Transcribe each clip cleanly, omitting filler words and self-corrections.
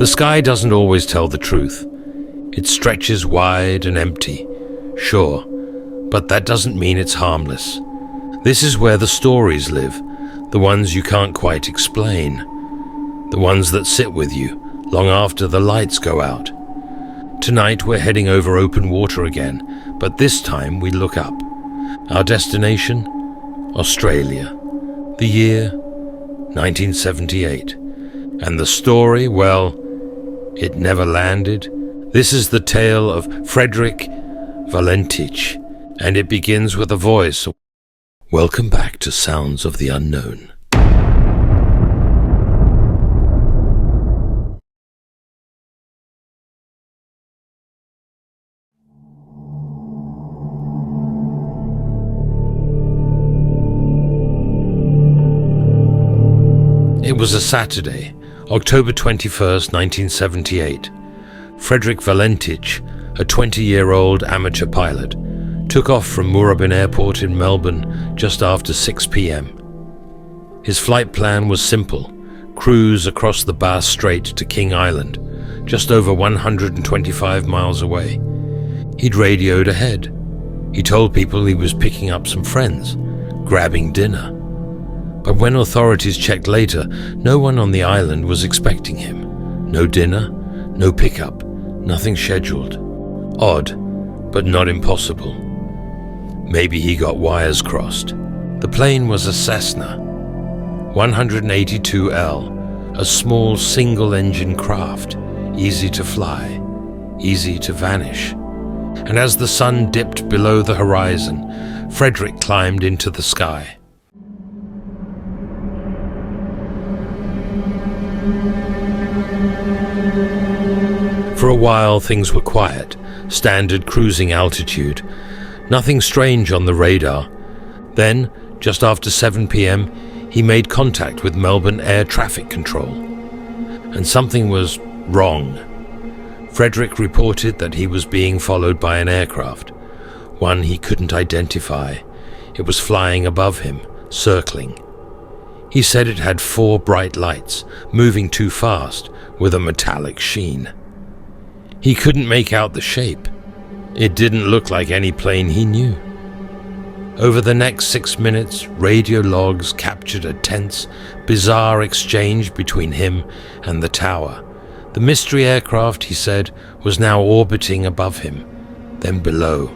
The sky doesn't always tell the truth. It stretches wide and empty, sure, but that doesn't mean it's harmless. This is where the stories live, the ones you can't quite explain, the ones that sit with you long after the lights go out. Tonight we're heading over open water again, but this time we look up. Our destination? Australia. The year? 1978. And the story, well, it never landed. This is the tale of Frederick Valentich, and it begins with a voice. Welcome back to Sounds of the Unknown. It was a Saturday, October 21st, 1978. Frederick Valentich, a 20-year-old amateur pilot, took off from Moorabbin Airport in Melbourne just after 6 p.m. His flight plan was simple: cruise across the Bass Strait to King Island, just over 125 miles away. He'd radioed ahead. He told people he was picking up some friends, grabbing dinner. But when authorities checked later, no one on the island was expecting him. No dinner, no pickup, nothing scheduled. Odd, but not impossible. Maybe he got wires crossed. The plane was a Cessna 182L, a small single-engine craft, easy to fly, easy to vanish. And as the sun dipped below the horizon, Frederick climbed into the sky. For a while things were quiet, standard cruising altitude. Nothing strange on the radar. Then, just after 7 p.m, he made contact with Melbourne Air Traffic Control. And something was wrong. Frederick reported that he was being followed by an aircraft, one he couldn't identify. It was flying above him, circling. He said it had 4 bright lights, moving too fast, with a metallic sheen. He couldn't make out the shape. It didn't look like any plane he knew. Over the next 6 minutes, radio logs captured a tense, bizarre exchange between him and the tower. The mystery aircraft, he said, was now orbiting above him, then below,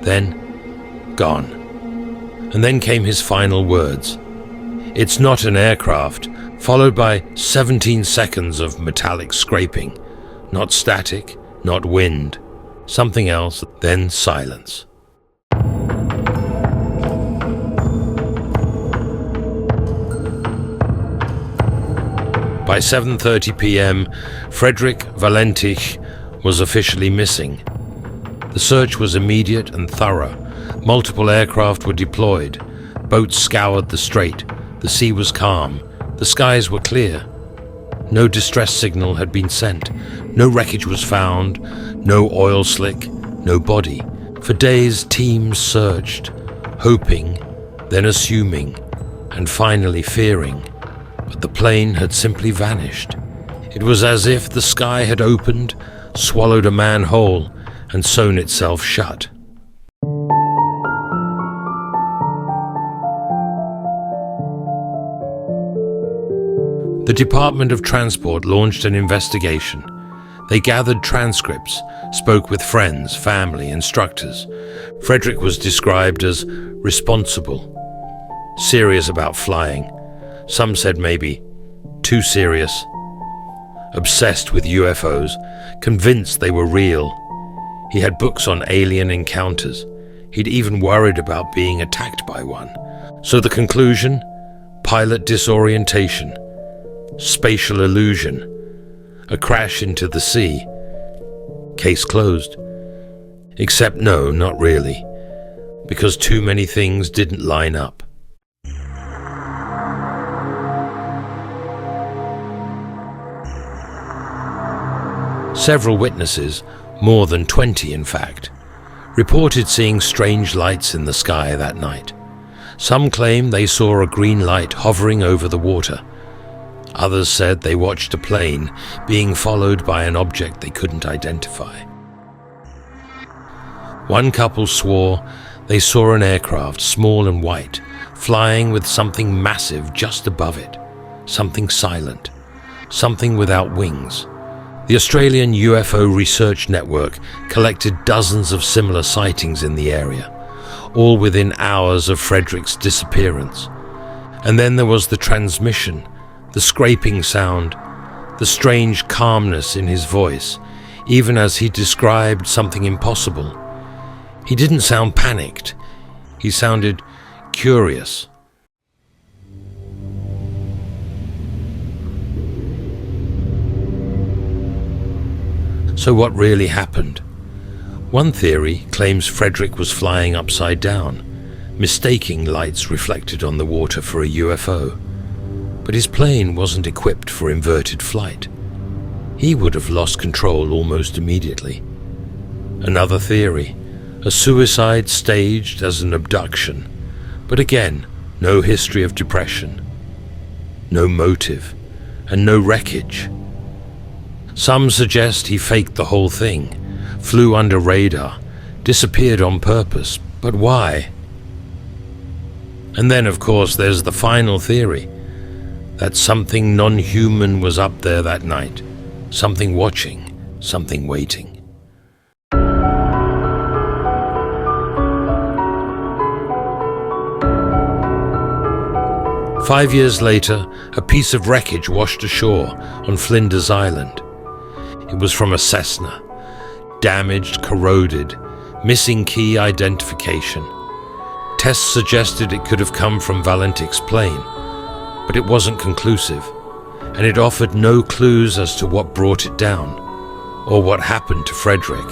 then gone. And then came his final words. "It's not an aircraft," followed by 17 seconds of metallic scraping. Not static, not wind, something else, then silence. By 7:30 p.m, Frederick Valentich was officially missing. The search was immediate and thorough. Multiple aircraft were deployed. Boats scoured the strait. The sea was calm. The skies were clear. No distress signal had been sent. No wreckage was found. No oil slick. No body. For days, teams searched, hoping, then assuming, and finally fearing. But the plane had simply vanished. It was as if the sky had opened, swallowed a man whole, and sewn itself shut. The Department of Transport launched an investigation. They gathered transcripts, spoke with friends, family, instructors. Frederick was described as responsible, serious about flying. Some said maybe too serious. Obsessed with UFOs, convinced they were real. He had books on alien encounters. He'd even worried about being attacked by one. So the conclusion? Pilot disorientation. Spatial illusion, a crash into the sea. Case closed. Except no, not really, because too many things didn't line up. Several witnesses, more than 20 in fact, reported seeing strange lights in the sky that night. Some claim they saw a green light hovering over the water. Others said they watched a plane being followed by an object they couldn't identify. One couple swore they saw an aircraft, small and white, flying with something massive just above it, something silent, something without wings. The Australian UFO Research Network collected dozens of similar sightings in the area, all within hours of Frederick's disappearance. And then there was the transmission, the scraping sound, the strange calmness in his voice, even as he described something impossible. He didn't sound panicked. He sounded curious. So what really happened? One theory claims Frederick was flying upside down, mistaking lights reflected on the water for a UFO. But his plane wasn't equipped for inverted flight. He would have lost control almost immediately. Another theory, a suicide staged as an abduction, but again, no history of depression, no motive, and no wreckage. Some suggest he faked the whole thing, flew under radar, disappeared on purpose, but why? And then, of course, there's the final theory, that something non-human was up there that night, something watching, something waiting. Five years later, a piece of wreckage washed ashore on Flinders Island. It was from a Cessna, damaged, corroded, missing key identification. Tests suggested it could have come from Valentich's plane, but it wasn't conclusive, and it offered no clues as to what brought it down, or what happened to Frederick.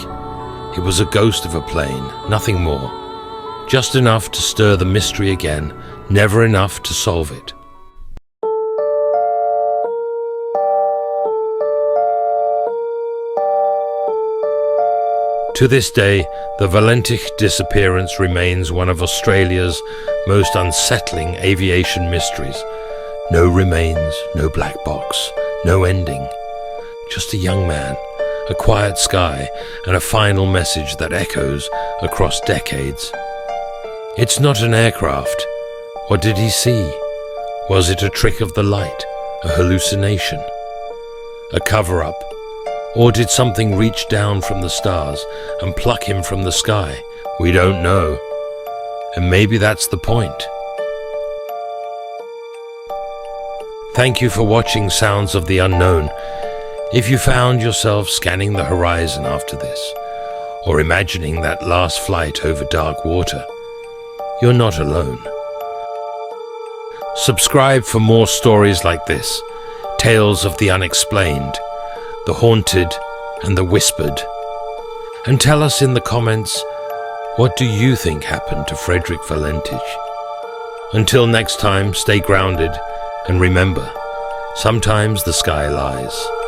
It was a ghost of a plane, nothing more. Just enough to stir the mystery again, never enough to solve it. To this day, the Valentich disappearance remains one of Australia's most unsettling aviation mysteries. No remains, no black box, no ending. Just a young man, a quiet sky, and a final message that echoes across decades. It's not an aircraft. What did he see? Was it a trick of the light, a hallucination, a cover-up? Or did something reach down from the stars and pluck him from the sky? We don't know. And maybe that's the point. Thank you for watching Sounds of the Unknown. If you found yourself scanning the horizon after this, or imagining that last flight over dark water, you're not alone. Subscribe for more stories like this, tales of the unexplained, the haunted and the whispered. And tell us in the comments, what do you think happened to Frederick Valentich? Until next time, stay grounded and remember, sometimes the sky lies.